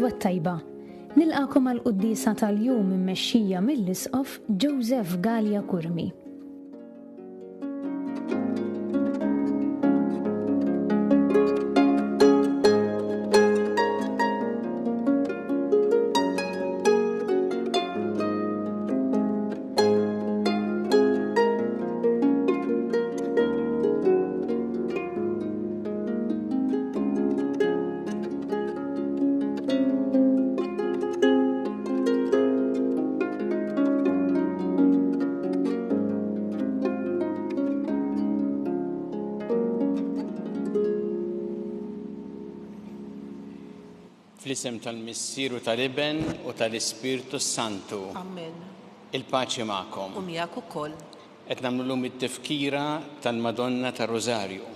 L-Odwa tajba. Nilqakom għal-quddisa tal-jum immexxija mill-Isqof Joseph Gallia Kurmi. Fl-isem tal-Missieru tal-Iben u tal-Ispirtu Santu. Amen. Il-paċi magħkom. U miegħek ukoll. Qed nagħmlu llum it-tifkira tal-Madonna tar-Rożarju.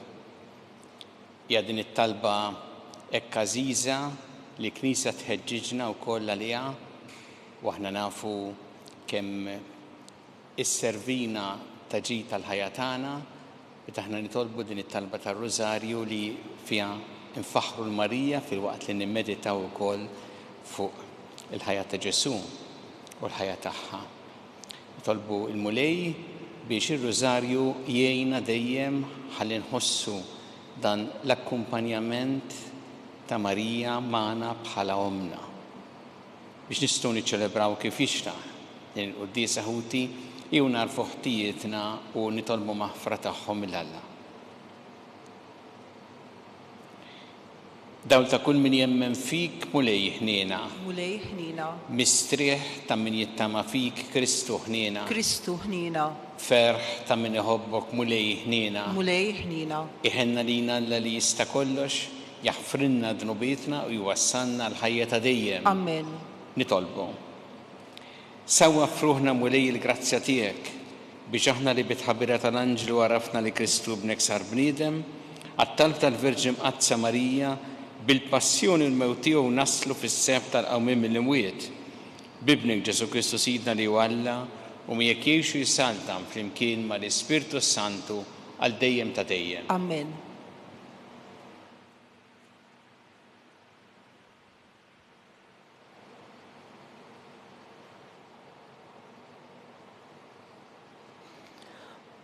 Hija din it-talba hekk għażiża li Knisja tħeġġiġna wkoll għaliha u aħna nafu kemm isservina taġid tal-ħajja tagħna meta aħna nitolbu din it-talba tar-Rożarju li fiha infaħru l-Marija fil-waqt li nimmeditaw ukoll fuq il-ħajja ta' Ġesu u l-ħajja tagħha. Nitolbu l-mulej biex ir-Rożarju jgħinna dejjem ħalli nħossu dan l-akkumpanjament ta' Marija magħna bħala omna. Biex nistgħu niċċelebraw kif jixtaq din il-Quddiesa Ħuti jew narfu ħtijietna u nitolbu maħfra tagħhom mill-Alla. Dawl ta' kull min jemmen fik mulej ħniena. Mulej ħniena. Mistrieħ ta' min jittama fik Kristu ħniena. Kristu ħniena. Ferħ ta' min iħobbok mulej ħniena. Mulej ħniena. Iħenna lina li jista' kollox, jaħfrinna dnubietna u jwassalna l-ħajja ta' dejjem. Amen. Nitolbu. Sawwa fruħna mulej il-grazzja tiegħek biex aħna li bitħabbira tal-Anġlu għarafna li Kristu b'nek sar bniedem, għat-talb tal-Verġin Qadsa Marija bil-passjoni l-mewt tiegħu naslu fis-seb tal-qawmien mill-imwiet. Bibnek Ġesu Kristu Sidna li Alla u miegħek jgħixu jsaltam flimkien mal-Ispirtu Santu għal dejjem ta' dejjem. Amen.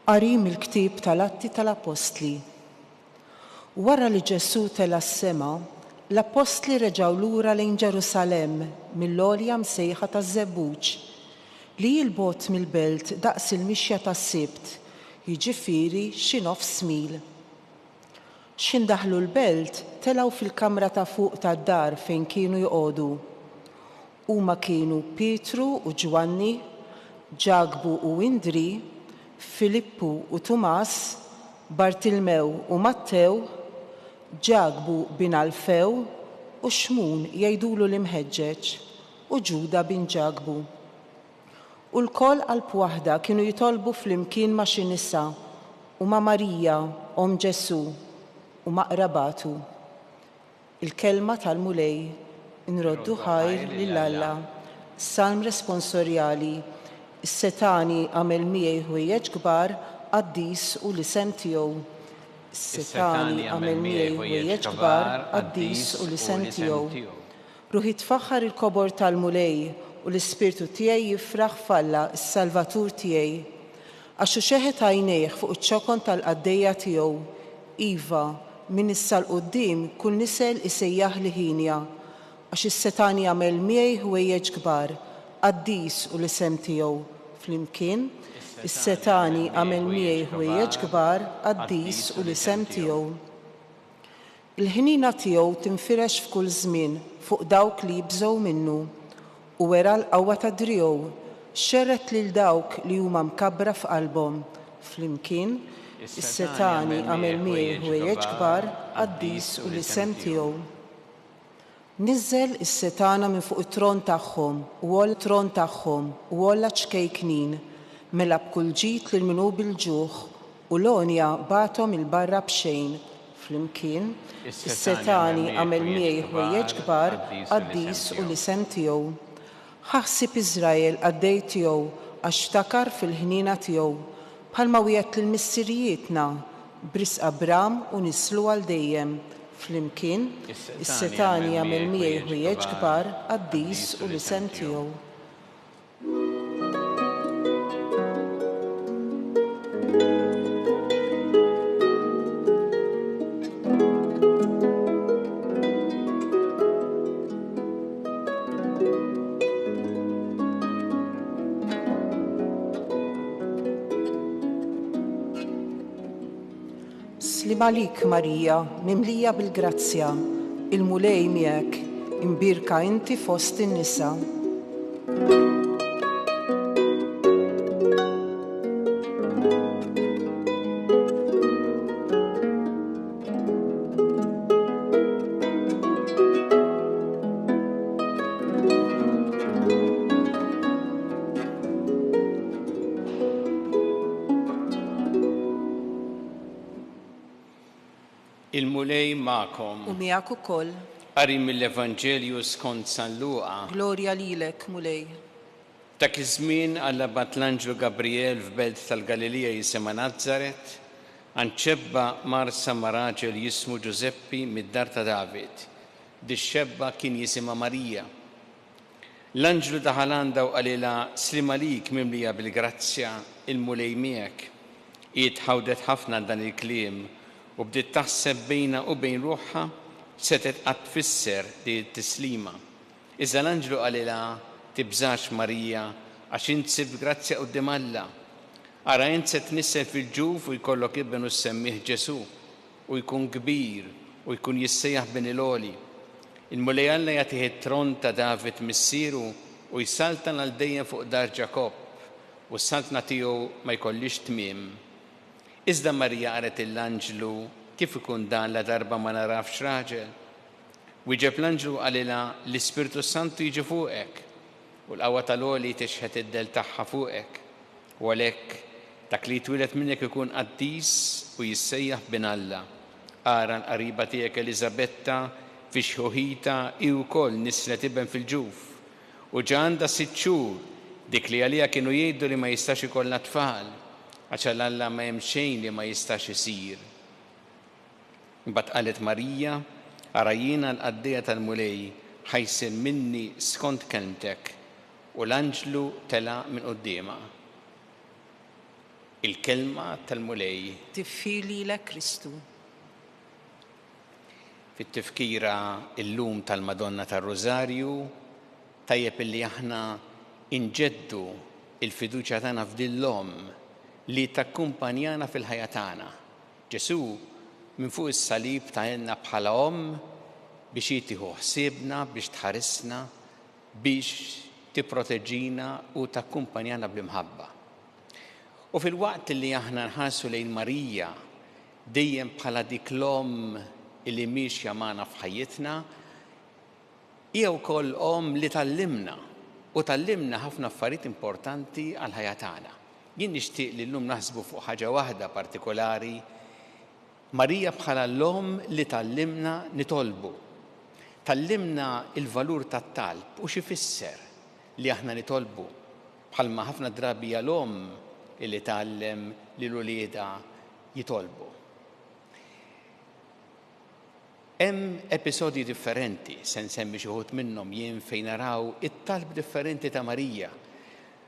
Qari mill-ktieb tal-Atti tal-Apostli. Wara li Ġesu tela s-sema, l-Apostli reġgħu lura lejn Ġerusalemm mill-għolja msejħa taż-Żebbuġ li jilbot mill-belt daqs il-mixja tas-Sibt, jiġifieri xi nofs mil. X'indaħlu l-belt telgħu fil-kamra ta' fuq tad-dar fejn kienu joqogħdu. Huma kienu Pietru u Ġwanni, Ġagbu u Indri, Filippu u Tumas, Bartilmew u Mattew, Ġagbu bin Alfew u Xmun jgħidulu l-imħeġġeġ u Ġuda bin Ġagbu. U l-koll qalb waħda kienu jitolbu flimkien ma' xi nisa u ma' Marija, om Ġesu, u ma' qrabatu. Il-kelma tal-mulej inroddu ħajr lill-Alla. Salm responsorjali, is-Setani għamel miegħi ħwejjeġ kbar Qaddis u l-isem tiegħu. Is-Setani għamel miegħi ħwejjeġ kbar Qaddis u l-isem tiegħu. Ruħi tfaħħar il-kobor tal-mulej u l-ispirtu tiegħi jifraħ f'Alla s-Salvatur tiegħi. Għax xeħet għajnejh fuq iċ-ċokon tal-qaddejja tiegħu. Iva, min issa l-qudiem kull nisel isejjaħ li ħinja. Għax is-Setani għamel miegħi ħwejjeġ kbar Qaddis u l-isem tiegħu. Flimkien, is-Setani għamel miegħi ħwejjeġ kbar Qaddis u l-isem tiegħu. Il-ħnina tiegħu tinfirex f'kull żmien fuq dawk li jibżgħu minnu u wera l-qawwa ta' driegħu xerret lil dawk li huma mkabbra f'qalbhom. Flimkien, is-Setani għamel miegħi ħwejjeġ kbar Qaddis u l-isem tiegħu. Niżżel is-Setana minn fuq it-tron tagħhom u għoll tron tagħhom u għolla ċkejknin mela b'kull ġid lil minhu bil-ġuħ u l-onja bagħthom il-barra b'xejn. Flimkien, is-Setani għamel miegħi ħwejjeġ kbar Qaddis u l-isem tiegħu. Ħaħsib Iżrael għaddej tiegħu għax ftakar fil-ħnina tiegħu bħalma wieħed lill-missirijietna b'risq Abram u nislu għal dejjem. Flimkien, is-Setani jagħmel miegħi ħwejjeġ kbar għad-dis u l-isem tiegħu. Slim għalik, Marija, mimlija bil-grazzja, il-mulej miegħek, imbirka inti fost in-nisa. Il-mulej ma'kom. U miegħek ukoll. Qari mill-Evanġelju skont San Luqa. Glorja lilek, mulej. Dak iż-żmien għallabat l-Anġlu Gabriel f'belt tal-Galilija jisema Nazaret, anċebba marsa ma' raġel jismu Giuseppi mid-dar ta' David. Dix-xebba kien jisima Marija. L-Anġlu daħal għandha u qalilha slim għalik mimlija bil-grazzja, il-mulej miegħek. Jitħawdet ħafna dan il-kliem u bdiet taħseb bejna u bejn ruħha setet qatt tfisser di t-tislima. Iżda l-Anġlu qalilha tibżax Marija għax insib grazzja quddiem Alla. Ara int se tnissel fil-ġuf u jkollok ibn u semmih Ġesu u jkun kbir u jkun jissejjaħ Beniloli. Il-mulej Alla jagħtih it-tron ta' David missieru u jsaltan għal dejjem fuq dar Ġakob u s-saltna tiegħu ma jkollix tmiem. Iżda Marija qalet l-Anġlu kif ikun dan la darba ma narafx raġel. Wieġeb l-Anġlu qalilha l-Ispirtu Santu jiġi fuqek u l-qawwa tal-għoli tixħet id-del tagħha fuqek. U għalhekk dak li jtwilet minnek ikun qaddis u jissejjaħ bin Alla. Ara l-qariba tiegħek Eliżabetta fi xħuħita i wkoll nislet iben fil-ġuf. U ġa għandha 6 xhur dik li għaliha kienu jgħidu li ma jistax ikollha tfal. Għax Alla ma hemm xejn li ma jistax isir. Imbagħad qalet Marija, ara jiena l-qaddejja tal-mulej ħajsir minni skont kelmtek u l-Anġlu tela minn qudiemha. Il-kelma tal-mulej. Tiffi lek Kristu. Fit-tifkira illum tal-Madonna tar-Rożarju tajjeb illi aħna inġeddu il-fiduċja tagħna f'din l-om li takkumpanjana fil-ħajja tagħna. Ġesu minn fuq is-salib tagħna bħala biex jitieħu ħsiebna, biex tħarisna, biex tipproteġġina u takkumpanjana bl-imħabba. U fil-waqt li aħna nħarsu lejn Marija dejjem bħala dik l-om li mixja magħna f'ħajjitna, hija wkoll li tallimna u tallimna ħafna affarijiet importanti għal ħajja tagħna. Jien nixtieq li llum naħsbu fuq ħaġa waħda partikolari, Marija bħala l-om li tallimna nitolbu. Tallimna il-valur tat-talb u xi fisser li aħna nitolbu. Bħalma ħafna drabi l-om li tallem li l-ulieda jitolbu. Hemm episodji differenti, se nsemmi xi wħud minnhom jien fejn naraw it-talb differenti ta' Marija.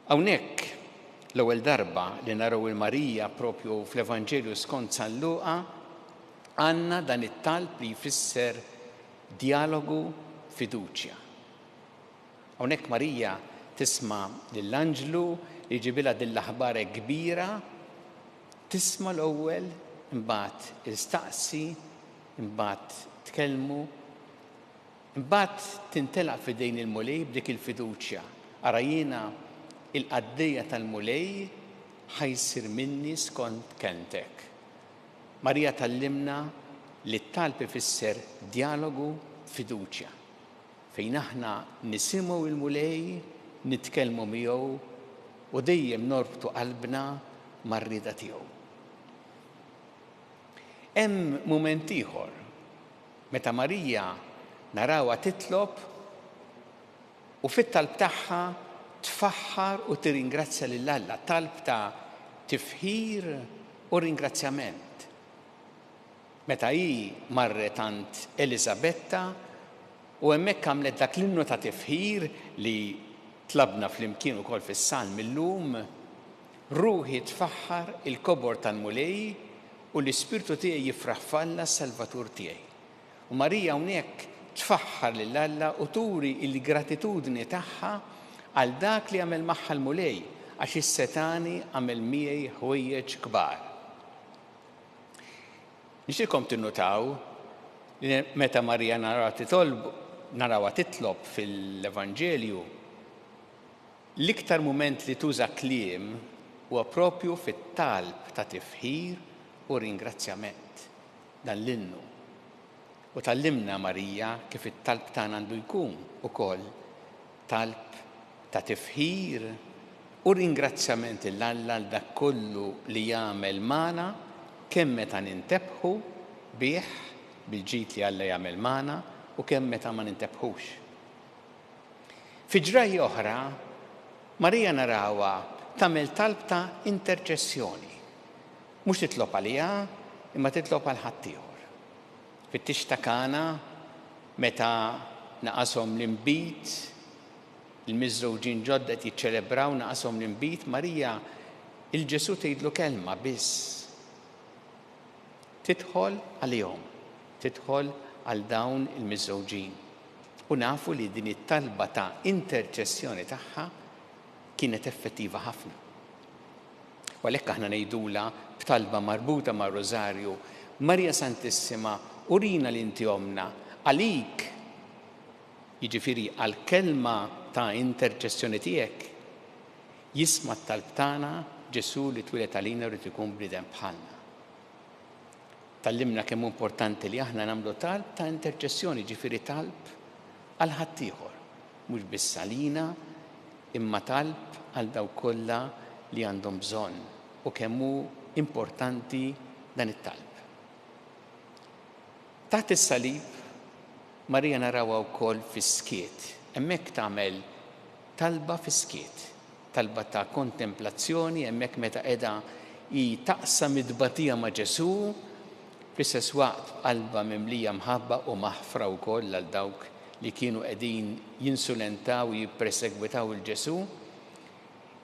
Hawnhekk l-ewwel darba li naraw il-Marija propju fl-Evanġelju skont San Luqa għandna dan it-talb li jfisser dialogu, fiduċja. Hawnhekk Marija tisma' lill-Anġlu li jġibilha din l-aħbar kbira, tisma' l-ewwel, imbagħad istaqsi, imbagħad tkellmu, imbagħad tintelaq f'idejn il-mulej b'dik il-fiduċja. Ara jiena il-qaddejja tal-mulej ħajsir minni skont kelmtek. Marija tallimna li t-talb ifisser dialogu, fiduċja. Fejn aħna nisimgħu il-mulej, nitkellmu miegħu u dejjem norbtu qalbna mar-rieda tiegħu. Hemm mument ieħor meta Marija narawha titlob u fit-talb tagħha tfaħħar u tirringrazzja lil Alla, talb ta' tifħir u ringrazzjament. meta hi marret għand Elisabetta u hemmhekk għamlet dak l-innu ta' tifħir li tlabna flimkien ukoll fis-salm illum, ruħi tfaħħar il-kobor tal-mulej u l-ispirtu tiegħi jifraħ falla s-Salvatur tiegħi. U Marija hawnhekk tfaħħar lil Alla u turi l-gratitudni tagħha għal dak li għamel magħha l-mulej għax is-setani għamel miegħi ħwejjeġ kbar. Nixtieqkom tinnutaw li meta Marija narawha titlob fil-Evanġelju, l-iktar mument li tuża kliem huwa proprju fit-talb ta' tifħir u ringrazzjament dan l-innu. U tallimna Marija kif it-talb tagħna għandu jkun ukoll talb ta' tifħir u ringrazzjament l-Alla għal dak kollu li jagħmel magħna kemm meta nintebħu bih bil-ġid li Alla jagħmel magħna u kemm meta ma nintebħux. Fi ġraji oħra, Marija narawha tagħmel talb ta' interċessjoni. Mhux titlob għaliha, imma titlob għal ħadd ieħor. Fit-tix ta' Kana, meta naqashom l-inbit, il-miżżewġin ġodda jiċċelebraw naqashom l-inbit, Marija il-Ġesu tgħidlu kelma biss. Tidħol għalihom, tidħol għal dawn il-miżżewġin. U nafu li din it-talba ta' interċessjoni tagħha kienet effettiva ħafna. U għalhekk aħna ngħidula b'talba marbuta mar-Rożarju, Marija Santissima, urina li inti omna għalik, jiġifieri għall-kelma ta' interċessjoni tiegħek, jisma' t-talb tagħna Ġesu li twilet għalina u rid ikun bniedem bħalna. Tallimna kemm importanti li aħna nagħmlu talb ta' interċessjoni, ġifieri talb għal ħadd ieħor, mhux biss għalina, imma talb għal dawk kollha li għandhom bżonn u kemm hu importanti dan it-talb. Taħt is-salib Marija narawha wkoll fis-skiet. Hemmhekk tagħmel talba fis-skiet, talba ta' kontemplazzjoni, hemmhekk meta qiegħda hi taqsam id-batija ma' Ġesu, fl-istess waqt qalba mimlija mħabba u maħfra wkoll għal dawk li kienu qegħdin jinsulentaw u jippersegwitaw il-Ġesu.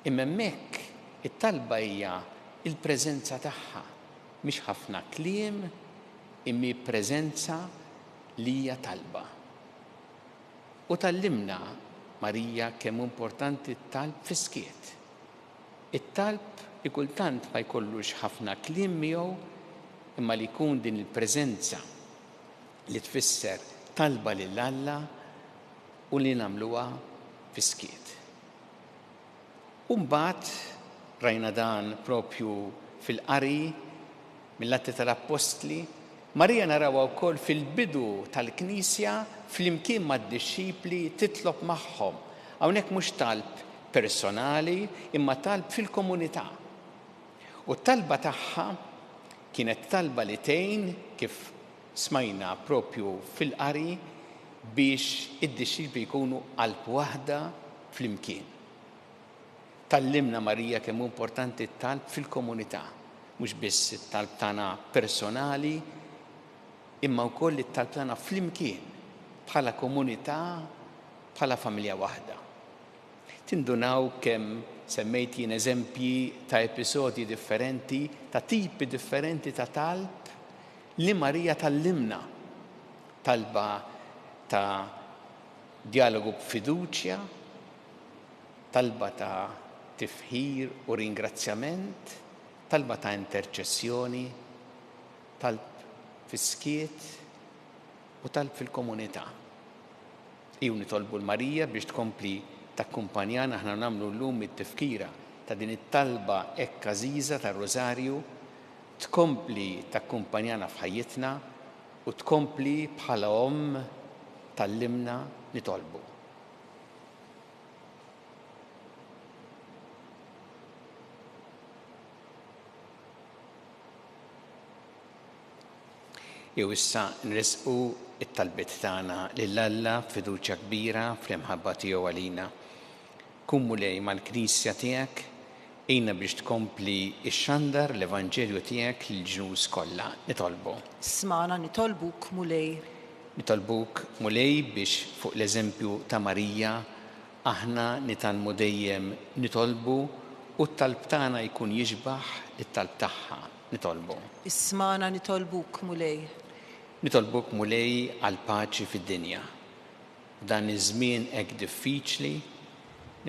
Imma hemmhekk it-talba hija il-preżenza tagħha, mhix ħafna kliem, imma preżenza li hija talba. U tallimna Marija kemm importanti t-talb fis-skiet. It-talb li kultant ma jkollux ħafna kliem miegħu, imma li jkun din il-preżenza li tfisser talba lil Alla u li nagħmluha fis-skiet. U mbagħad rajna dan propju fil-qari mill-Atti tal-Apostli, Marija narawha wkoll fil-bidu tal-Knisja flimkien mad-dixxipli titlob magħhom. Hawnhekk mhux talb personali, imma talb fil-komunità. U t-talba tagħha kienet talba li tgħin kif smajna propju fil-qari biex id-dixxipli jkunu qalb waħda flimkien. Tallimna Marija kemm importanti t-talb fil-komunità, mhux biss it-talb tagħna personali, imma wkoll it-talb tagħna flimkien bħala komunità, bħala familja waħda. Tindunaw kemm semmejt jien eżempji ta' episodji differenti, ta' tipi differenti ta' talb li Marija tallimna. Talba ta' dialogu b'fiduċja, talba ta' tifħir u ringrazzjament, talba ta' interċessjoni, talb fis-skiet u talb fil-komunità. Iju nitolbu l-Marija biex tkompli takkumpanjana, aħna nagħmlu llum it-tifkira ta' din it-talba hekk għażiża tar-Rożarju, tkompli takkumpanjana f'ħajjitna u tkompli bħala tallimna nitolbu. Jew issa nresqu it-talbiet tagħna lil Alla fiduċja kbira fl-imħabba tiegħu għalina. Kun mulej mal-Knisja tiegħek, Ejna biex tkompli ix-xandar l-Evanġelju tiegħek lill-ġnus kollha. Nitolbu. Smana nitolbuk mulej. Nitolbuk mulej biex fuq l-eżempju ta' Marija aħna nitalmu dejjem nitolbu u t-talb tagħna jkun jiġbaħ it-talb tagħha. Nitolbu. Ismana nitolbuk mulej. Nitolbuk mulej għal paċi fid-dinja. Dan iż-żmien hekk diffiċli,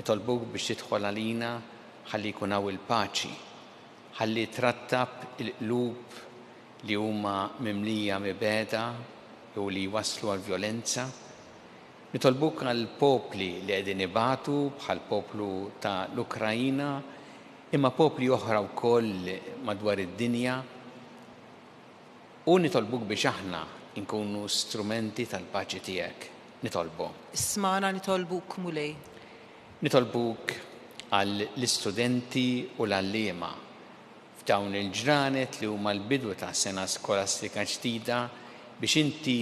nitolbuk biex tidħol għalina ħalli jkun hawn il-paċi, ħalli trattab il-qlub li huma mimlija mibeda jew li waslu għal violenza. Nitolbuk għal popli li qegħdin ibatu bħal poplu ta' l-Ukrajina imma popli oħra wkoll madwar id-dinja u nitolbuk biex aħna nkunu strumenti tal-paċi tiegħek. Nitolbu. Ismana nitolbuk mulej. Nitolbuk għall-istudenti u l-allima f'dawn il-ġranet li huma l-bidu ta' sena skolastika ġdida biex inti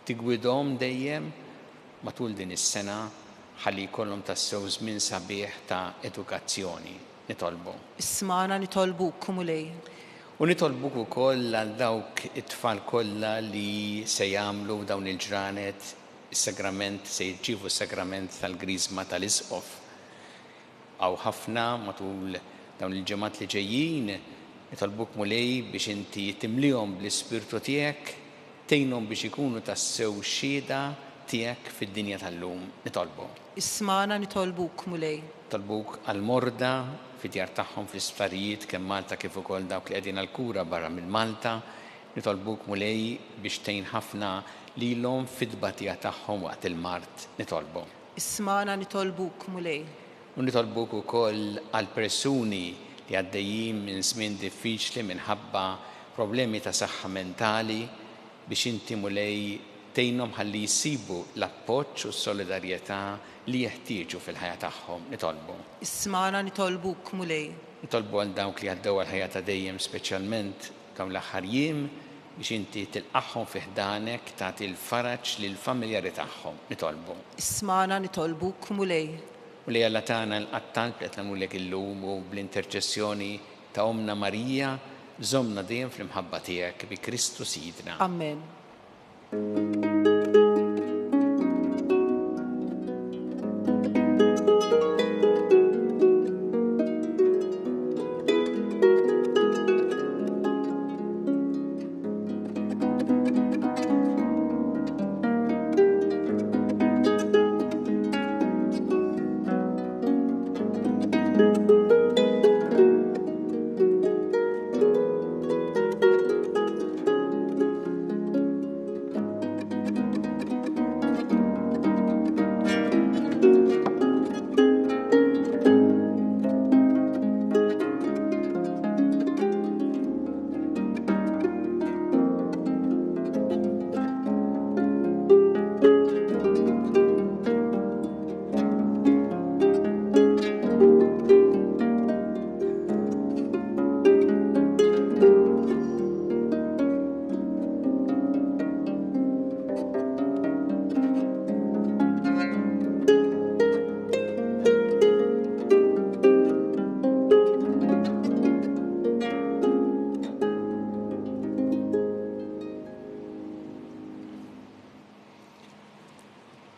tigwidhom dejjem matul din is-sena ħalli jkollhom tassew żmien sabiħ ta' edukazzjoni. Nitolbu. Ismana nitolbuk mulej. U nitolbuk ukoll għal dawk it-tfal kollha li se jagħmlu dawn il-ġranet is-sagrament se jirċievu s-sagrament tal-Griżma tal-Isqof. Għaw ħafna matul dawn il-ġemat li ġejjin, nitolbuk mulej biex inti timlihom bl-ispirtu tiegħek, tgħinhom biex ikunu tassew xhieda tiegħek fid-dinja tal-lum. Nitolbu. Ismana nitolbuk mulej. Nitolbuk għal-morda fid-djar tagħhom fl-isptarijiet kemm Malta kif ukoll dawk li qegħdin għall-kura barra mill-Malta. Nitolbuk mulej biex tgħin ħafna lilhom fid-tbatija tagħhom waqt il-mart. Nitolbu. Ismana nitolbuk mulej. U nitolbuk ukoll għal persuni li għaddejjin minn żmien diffiċli minħabba problemi ta' saħħa mentali biex inti mulej tgħinhom ħalli jsibu l-appoġġ u s-solidarjetà li jeħtieġu fil-ħajja tagħhom. Nitolbu. Ismana nitolbuk mulej. Nitolbu għal dawk li għaddew għal-ħajja ta' dejjem speċjalment dawn l-aħħar jiem biex inti tilqaħħom fi ħdanek tagħti l-faraġ lill-familjari tagħhom. Nitolbu. Ismana nitolbuk mulej. U li Alla tagħna l-qattal qed nagħmlulek illum u bl-interċessjoni ta' Omna Marija żommna dejjem fl-imħabba tiegħek bi Kristu Sidna. Amen.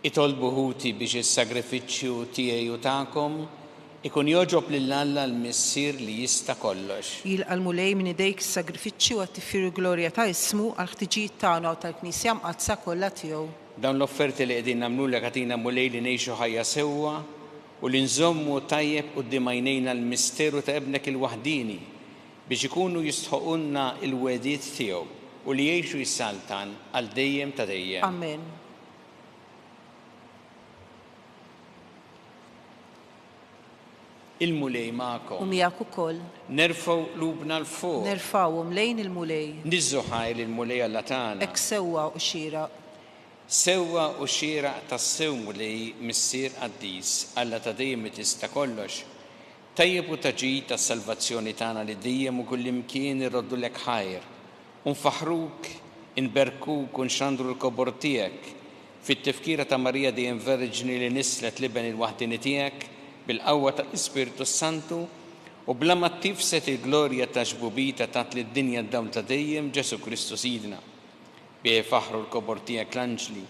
Itolbu ħuti biex is-sagrifiċċju tiegħi u tagħkom ikun joġob lil Alla l-Missier li jista' kollox. Jilqa' mulej minn idejk is-sagrifiċċju għat-tiffiru glorja ta' ismu għal ħtiġijiet tagħna u tal-Knisja mqazza kollha tiegħu. Dawn l-offerti li qegħdin nagħmlulek għatina mulej li ngħixu ħajja sewwa u li nżommu tajjeb quddiem għajnejna l-misteru ta' ebnek il-waħdini biex ikunu jistħoqulna l-wediet tiegħu u li jgħixu jissaltan għal dejjem ta' dejjem. Amen. Il-mulej magħkom. U miegħek ukoll. Nerfgħu qlubna l-fuq. Nerfgħuhom lejn il-mulej. Niżżu ħajl il-mulej Alla tagħna. Hekk sewwa u xieraq. Sewwa u xieraq tas-sew mulej Missier Qaddis Alla ta' dejjem tista' kollox. Tajjeb u taġid tas-salvazzjoni tagħna li dejjem u kullimkien irroddulek ħajr. Nfaħruk, inberkuk u nxandru l-kobor tiegħek fit-tifkira ta' Marija dejjem Verġni li nislet liben il-waħdini tiegħek bil-qawwa tal-Ispirtu Santu u bla ma tifset il-glorja ta' ġbubita tat li d-dinja d-dawl ta' dejjem Ġesu Kristu Sidna. Bih faħru l-kobor tiegħek l-anġli,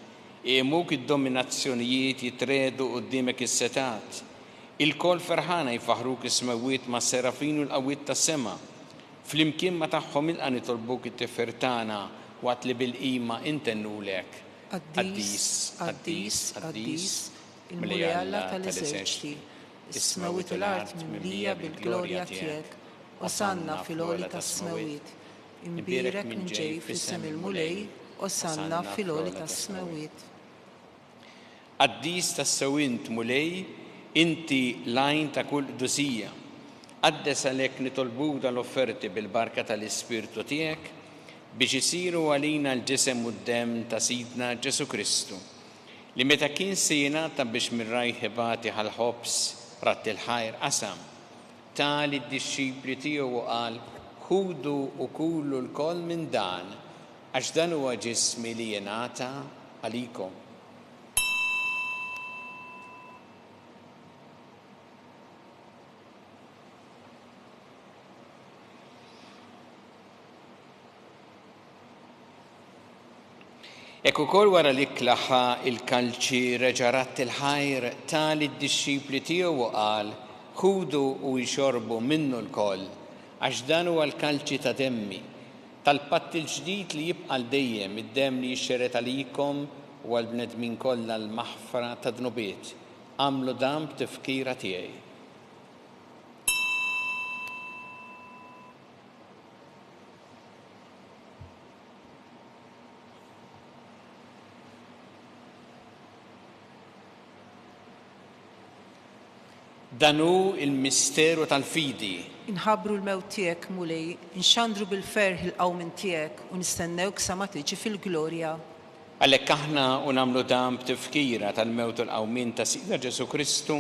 imuk id-dominazzjonijiet jitredu qudiemek is-setat. Il-kol ferħana jfaħruk is-smawiet ma' serafin u l-qawwiet tas-sema. Flimkien ma tagħhom ilqa' nitolbuk it-tifirtana waqt li bil-qima intennulek. Qaddis, qaddis, qaddis, il-Mulejalla tal-eżerċiti, is-smawiet u l-art mimlija bil-glorja tiegħek, osanna fil-għoli tas-smawiet. Imbierek minn ġej fis-sem il-mulej, osanna fil-għoli tas-smawiet. Qaddis tas-sewint mulej, inti lajn ta' kull qdusija. Qaddes għalhekk nitolbuk dal-offerti bil-barka tal-Ispirtu tiegħek biex isiru għalina l-ġisem u d-dem ta' Sidna Ġesu Kristu, li meta kien se jingħata biex mir-rajħ ibati ħal-ħobs ratti l-ħajr qasam. Tali d-disċipli tiegħu qal, ħudu u kulu l-koll minn dan, għax dan huwa ġismi li jingħata għalikom. Ek ukoll wara li klaħħa il-kalċi reġarat il-ħajr tali d-disċipli tiegħu qal, ħudu u jxorbu minnu l-koll, għax dan huwa l-kalċi ta' demmi, tal-patt il-ġdid li jibqa' dejjem id-demm li jixxeret għalikom u għall-bnedmin kollha l-maħfra ta' dnubiet. Għamlu dan b'tifkira tiegħi. Danu il-misteru tal-fidi. Inħabru l-mewt tiegħek mulej, inxandru bil-ferħ il-qawmin tiegħek u nistennewk sa ma tiġi fil-glorja. Għalhekk aħna u nagħmlu dan b'tifkira tal-mewt u l-qawmin ta' Sidna Ġesu Kristu,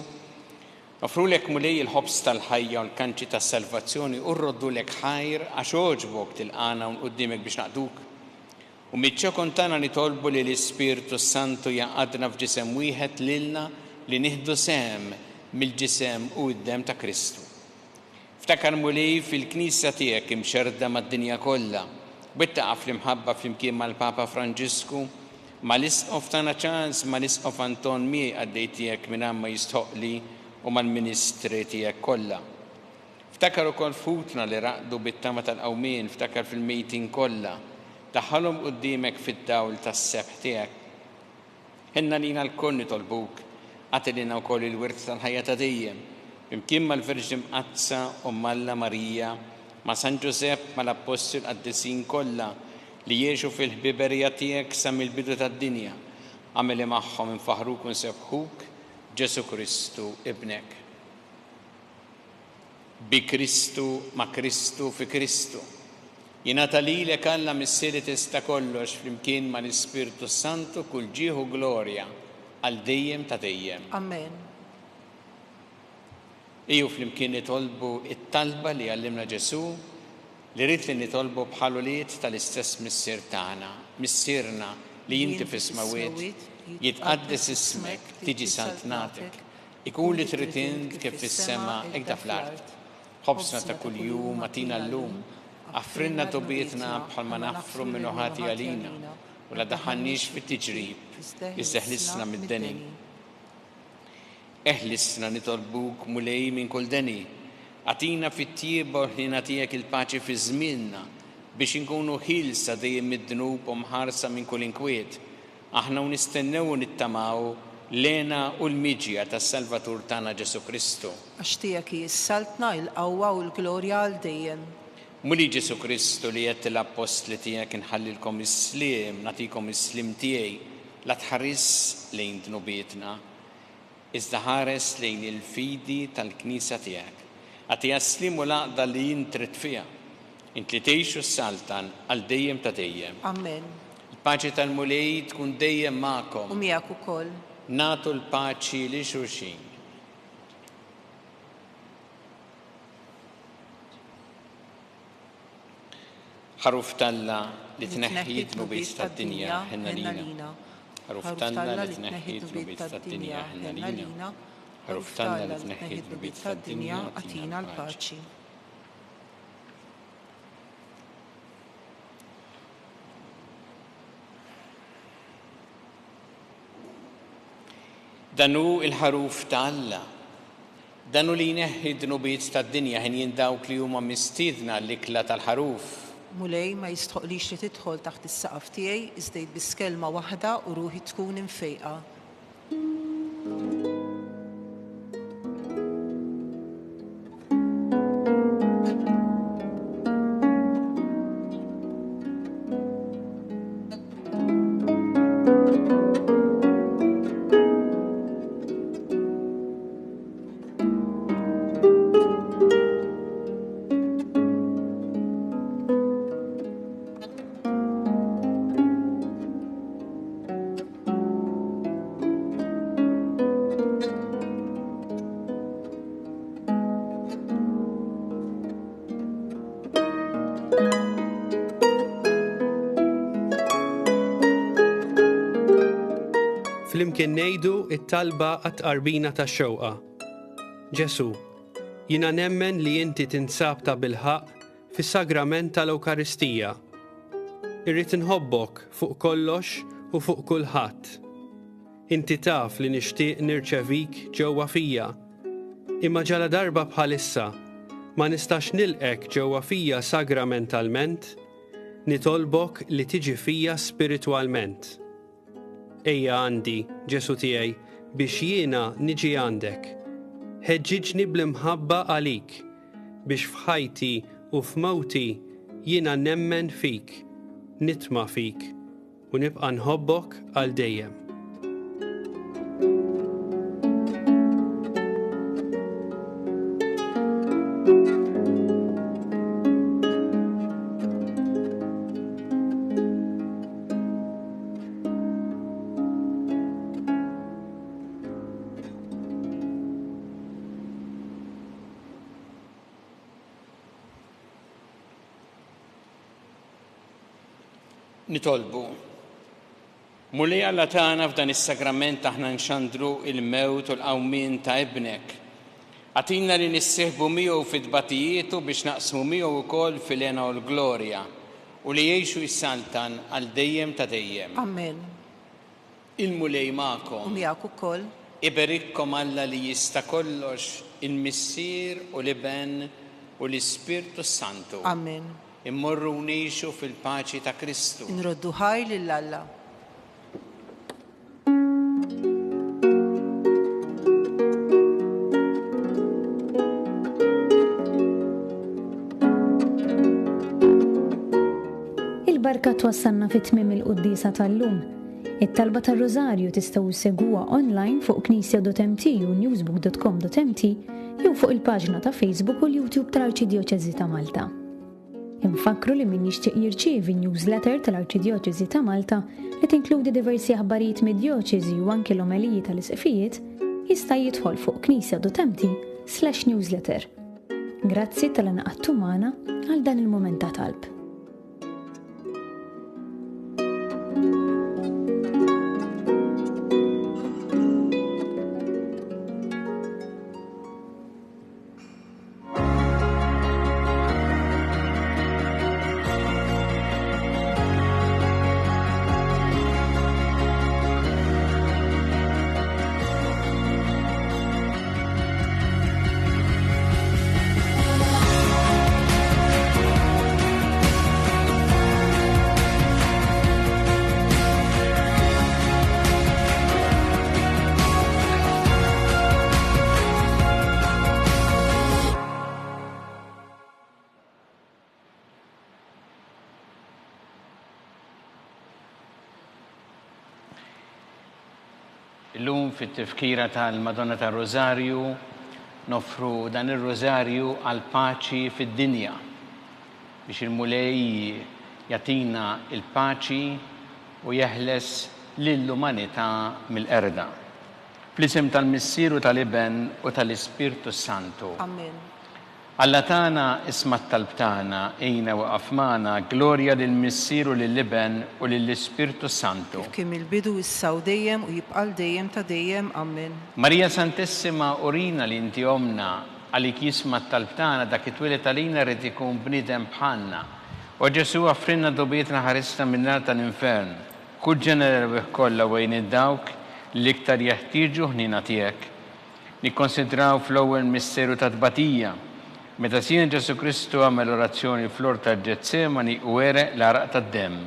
nofrulek mulej il-ħobs tal-ħajja u l-kanċi tas-salvazzjoni u rroddulek ħajr għax oġbok tilqana u qudiemek biex naqduk. U miċ-ċokon tagħna nitolbu li l-Ispirtu Santu jaqadna f'ġisem wieħed lilna li nieħdu sehem mill-ġisem u d-dem ta' Kristu. Ftakar mulej fil-Knisja tiegħek imxerda mad-dinja kollha, bittaqaf fl-imħabba flimkien mal-Papa Franġisku, mal-Isqof tagħna Charles, mal-Isqof Anton miegħi għaddej tiegħek minn ma jistħoqli u mal-Ministri tiegħek kollha. Ftakar ukoll futna li raqdu bit-tama tal-qawmien, ftakar fil-mejtin kollha, daħħalhom quddiemek fid-dawl tas-sebħ tiegħek. Ħinna lina l-koll nitolbuk għatilina wkoll il-wirt tal-ħajja ta' dejjem, imkien mal-Verġi Mqazza u Malla Marija, ma' San Ġusepp, mal-Apostol qaddisin kollha li jiexu fil-ħbiberija tiegħek sa mill-bidu tad-dinja, għameli magħhom infaħruk u nsebħuk Ġesu Kristu ibnek. Bi Kristu, ma' Kristu, fi Kristu. Jingħata lilek Alla missieri tista' kollox flimkien mal-Ispirtu Santu kull ġieħu glorja għal dejjem ta' dejjem. Amen. Iju flimkien nitolbu it-talba li għallimna Ġesu, li rrid li nitolbu bħaluliet tal-istess missier tagħna, missierna li jinti fis-smawiet, jitqaddes ismek, tiġi saltnatek, ikun li trid int kif fis-sema hekk da fl-art. Ħobsna ta' kuljum atina llum, affrinna tobietna bħalma naħfru minn ħati għalina, u la daħannix fit-tiġrib, jisseħlisna mid-deni. Eħlisna nitolbuk mulej minn kull deni, għatina fit-tjieba u ħina tiegħek il-paċi fi żmienna biex inkunu ħilsa dejjem mid-dnub u mħarsa minn kull inkwiet. Aħna u nistennew u nittamaw lena u l-miġja tas-Salvatur tagħna Ġesu Kristu. Għax tiegħek jissaltna l-qawwa u l-glorja għal dejjem. Muli Ġesu Kristu li jett l-apostli tiegħek inħallilkom is-sliem, nagħtikom is-slim tiegħi, la tħares lejn dnubietna, iżda ħares lejn il-fidi tal-Knisja tiegħek. Għatija slim u laqda li jintrid fiha, int li tgħixu s-saltan għal dejjem ta' dejjem. Amen. Il-paċi tal-mulej tkun dejjem magħkom. U miegħek ukoll. Nagħtu l-paċi li xulxin. ħaruf talla li tneħħi dnubiet tad-dinja ħinna lina. ħaruf talla li tneħħi dnubiet tad-dinja ħinna lina. ħaruf tagħna li tneħħi d-dbiet tad-dinja għatina l-paċi. Danu il-ħaruf ta' Alla, danu li jneħħi d-dnubiet tad-dinja ħin dawk li huma mistiedna l-ikla tal-ħaruf. Mulej ma jistħoqlix li tidħol taħt is-saqaf tiegħi iżdejt bis-kelma waħda u ruħi tkun imfejqa. Flimkien ngħidu it-talba għat-qarbina tax-xewqa. Ġesu, jiena nemmen li inti tinsab ta' bilħaq fis-sagrament tal-Ewkaristija. Irrid inħobbok fuq kollox u fuq kulħadd. Inti taf li nixtieq nirċevik ġewwa fija, imma ġala darba bħalissa ma nistax nilqek ġewwa fija sagramentalment, nitolbok li tiġi fija spiritwalment. Ejja għandi, Ġesu tiegħi, biex jiena niġi għandek. Ħeġġiġni bl-imħabba għalik, biex f'ħajti u f'mawti jiena nemmen fik, nitma' fik, u nibqa' nħobbok għal dejjem. Nitolbu. Mulej Alla tagħna f'dan is-sagrament aħna nxandru il-mewt u l-qawmien ta' ibnek. Għatina li nissieħbu miegħu fid-tbatijiet biex naqsmu miegħu wkoll fil-għena u l-glorja u li jgħixu jissaltan għal dejjem ta' dejjem. Amen. Il-mulej magħkom. U miegħek ukoll. Iberikkom Alla li jista' kollox il-Missier u l-Iben u l-Ispirtu Santu. Amen. Immorru ngħixu fil-paċi ta' Kristu. Nroddu ħaj lil Alla. Il-barka twassalna fit-tmiem il-quddisa tal-lum. It-talba tar-Rożarju tistgħu segwuha online fuq knisja.mt u newsbook.com.mt jew fuq il-paġna ta' Facebook u l-YouTube tal-Arċidjoċeżi ta' Malta. Infakru li min jixtieq jirċievi newsletter tal-Arċidjoċeżi ta' Malta li tinkludi diversi aħbarijiet mid-djoċeżi u anke l-omeliji tal-isqfijiet jista' jidħol fuq knisja.mt/newsletter. Grazzi tal-inqadtu magħna għal dan il-mument ta' talb. Illum fit-tifkira tal-Madonna tar-Rożarju nofru dan ir-Rożarju għal paċi fid-dinja biex il-mulej jagħtina il-paċi u jeħles lill-umanità mill-qerda. Fl-isem tal-Missier u tal-Iben u tal-Ispirtu Santu. Amen. Alla tagħna isma' t-talb tagħna ejna waqaf magħna, glorja lill-Missieru lill-Iben u lill-Ispirtu Santu. Kif kien il-bidu issa u dejjem u jibqal dejjem ta' dejjem. Amen. Marija Santissima, urina li inti omna għalik jisma' t-talb tagħna dak it-twilet għalina rid ikun bniedem bħalna. U Ġesu għaffrinna dobietna ħarisna min-nar tal-infern. Kull ġeneral kollha wejn id-dawk li iktar jeħtieġu ħnina tiegħek. Nikkonsidraw fl-ewwel misteru ta' tbatija. Meta Sin Ġesu Kristu għamel orazzjoni fl-ort ta' Ġetsemani u wereq l-araq tad-demm.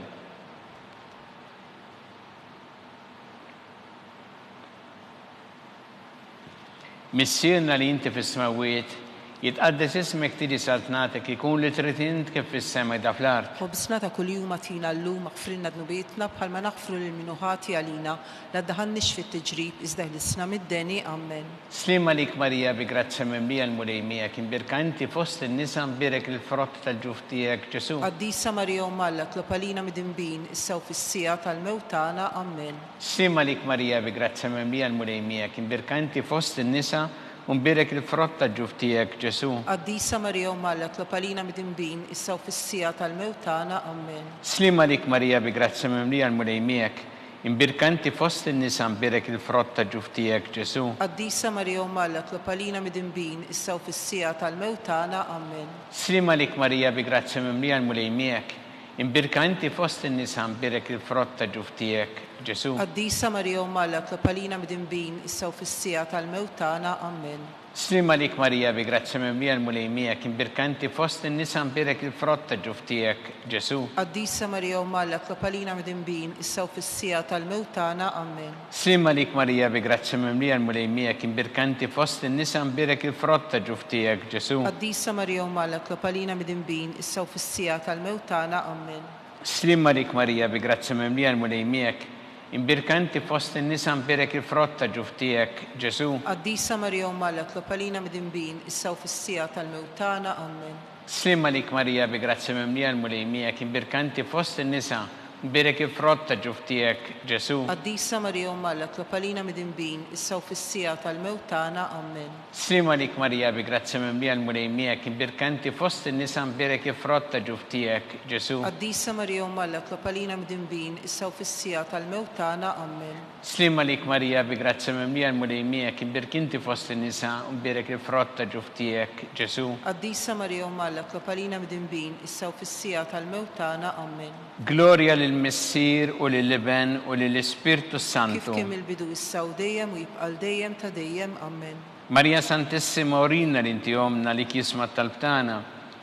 Missierna li inti fis-smawiet jitqaddes ismek tiġi saltnatek ikun li trid int kif fis-sema da fl-art. Ħobsna ta' kuljum atina llum aħfrilna dnubietna bħalma naħfru lil min ħati għalina la ddaħalniex fit-tiġrib iżda ħlisna mid-deni. Amen. Slima lik Marija bi grazzja mimlija l-mulejmija kien birka inti fost in-nisa mbirek il-frott tal-ġuf tiegħek Ġesu. Qaddisa Marija Malla tlop għalina mid-inbin issa u fis-sija tal-mewtana. Amen. Slima lik Marija bi grazzja mimlija l-mulejmija kien birka inti fost in-nisa mbirek il-frott tal-ġuf tiegħek Ġesu. Qaddisa Marija Malla tlop għalina mid-inbin issa u fis-sija tal-mewtana. Amen. Slima lik Marija bi grazzja mimlija l-mulejmijek imbirka inti fost in-nisa mbirek il-frott tal-ġuf tiegħek Ġesu. Qaddisa Marija Malla tlop għalina mid-inbin issa u fis-sija tal-mewtana. Amen. Slima lik Marija bi grazzja mimlija l-mulejmijek imbirka inti fost in-nisa mbirek il-frott tal-ġuf tiegħek Ġesu. Qaddisa Marija Malla tlop għalina mid-inbin issa u fis-sija tal-mewtana. Amen. Slima lik Marija bi grazzja mimlija l-mulejmijek imbirka inti fost in-nisa mbirek il-frott tal-ġuf tiegħek Ġesu. Qaddisa Marija Malla tlop għalina mid-inbin issa u fis-sija tal-mewtana. Amen. Slima lik Marija bi grazzja mimlija l-mulejmijek imbirka inti fost in-nisa mbirek il-frott tal-ġuf tiegħek Ġesu. Qaddisa Marija Malla tlop għalina mid-inbin issa u fis-sija tal-mewtana. Amen. Slima lik Marija bi grazzja mimlija l-mulejmijek imbirka inti fost in-nisa mbirek il-frott tal-ġuf tiegħek Ġesu. Qaddisa Marija Malla tlop għalina mid-inbin issa u fis-sija tal-mewtana. Amen. Slima lik Marija bi grazzja mimlija l-mulejmijek imbirka inti fost in-nisa mbirek il-frott tal-ġuf tiegħek Ġesu. Qaddisa Marija Malla tlop għalina mid-inbin issa u fis-sija tal-mewtana. Amen. Slima lik Marija bi grazzja mimlija l-mulejmijek imbirka inti fost in-nisa mbirek il-frott tal-ġuf tiegħek Ġesu. Qaddisa Marija Malla tlop għalina mid-inbin issa u fis-sija tal-mewtana. Amen. Slima lik Marija bi grazzja mimlija l-mulejmijek imbirka inti fost in-nisa mbirek il-frott tal-ġuf tiegħek Ġesu. Qaddisa Marija Malla tlop għalina mid-inbin issa u fis-sija tal-mewtana. Amen. Glorja lill-Missier u lill-Iben u lill-Ispirtu Kif Santu. kemm il-bidu issa u dejjem u jibqal dejjem ta' dejjem. Amen. Marija Santissima, urina li inti omna li jisma' t-talb tagħna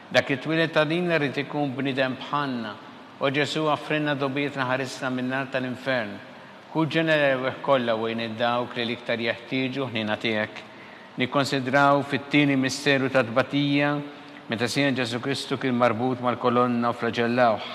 dak it-twilet għalina rid ikun bniedem bħalna. U Ġesu għaffrinna dobietna ħarisna min-nar tal-infern. Kull ġeneral kollha wejn id-dawk li l-iktar jeħtieġu ħnina tiegħek. Nikkonsidraw fit-tieni misteru ta' tbatija meta Sin Ġesu Kristu kien marbut mal-kolonna u flagellawh.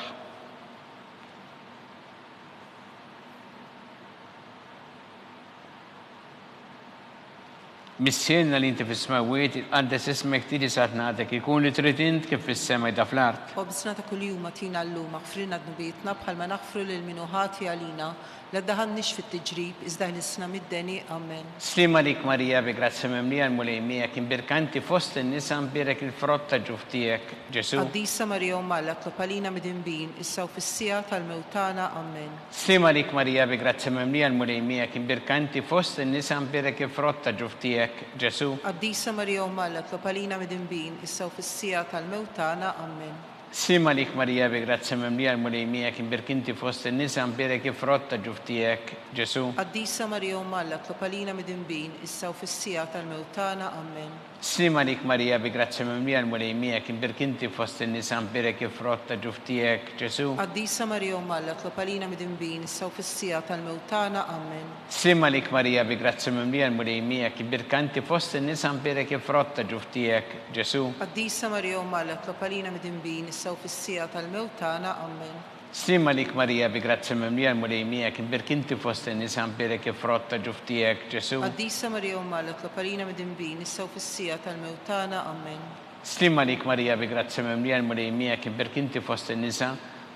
Missierna li inti fis-smawiet jitqaddes ismek tiġi saltnatek ikun li trid int kif fis-sema da fl-art. Ħobsna ta' kuljum atina llum aħfrilna dnubietna bħalma naħfru lil min ħati għalina la ddaħalniex fit-tiġrib iżda ħlisna mid-deni. Amen. Slima lik Marija bi grazzja mimlija l-mulejmijek imbirka inti fost in-nisa mbirek il-frott tal-ġuf tiegħek Ġesu. Qaddisa Marija Malla tlop għalina mid-inbin issa u fis-sija tal-mewtana. Amen. Slima lik Marija bi grazzja mimlija l-mulejmijek imbirka inti fost in-nisa mbirek il-frott tal-ġuf tiegħek Ġesu. Qaddisa Marija Malla tlop għalina mid-inbin issa u fis-sija tal-mewtana. Amen. Slima lik Marija bi grazzja mimlija l-mulejmijek imbirka inti fost in-nisa mbirek il-frott tal-ġuf tiegħek Ġesu. Qaddisa Marija Malla tlop għalina mid-inbin issa u fis-sija tal-mewtana. Amen. Slima lik Marija bi grazzja mimlija l-mulejmijek imbirka inti fost in-nisa mbirek il-frott tal-ġuf tiegħek Ġesu. Qaddisa Marija Malla tlop għalina mid-inbin issa u fis-sija tal-mewtana. Amen. Slima lik Marija bi grazzja mimlija l-mulejmijek imbirka inti fost in-nisa mbirek il-frott tal-ġuf tiegħek Ġesu. Qaddisa Marija Malla tlop għalina mid-inbin issa u fis-sija tal-mewtana. Amen. Slima lik Marija bi grazzja mimlija l-mulejmijek imbirka inti fost in-nisa mbirek il-frott tal-ġuf tiegħek Ġesu. Qaddisa Marija Malla tlop għalina mid-inbin issa u fis-sija tal-mewtana. Amen. Slima lik Marija bi grazzja mimlija l-mulejmijek imbirka inti fost in-nisa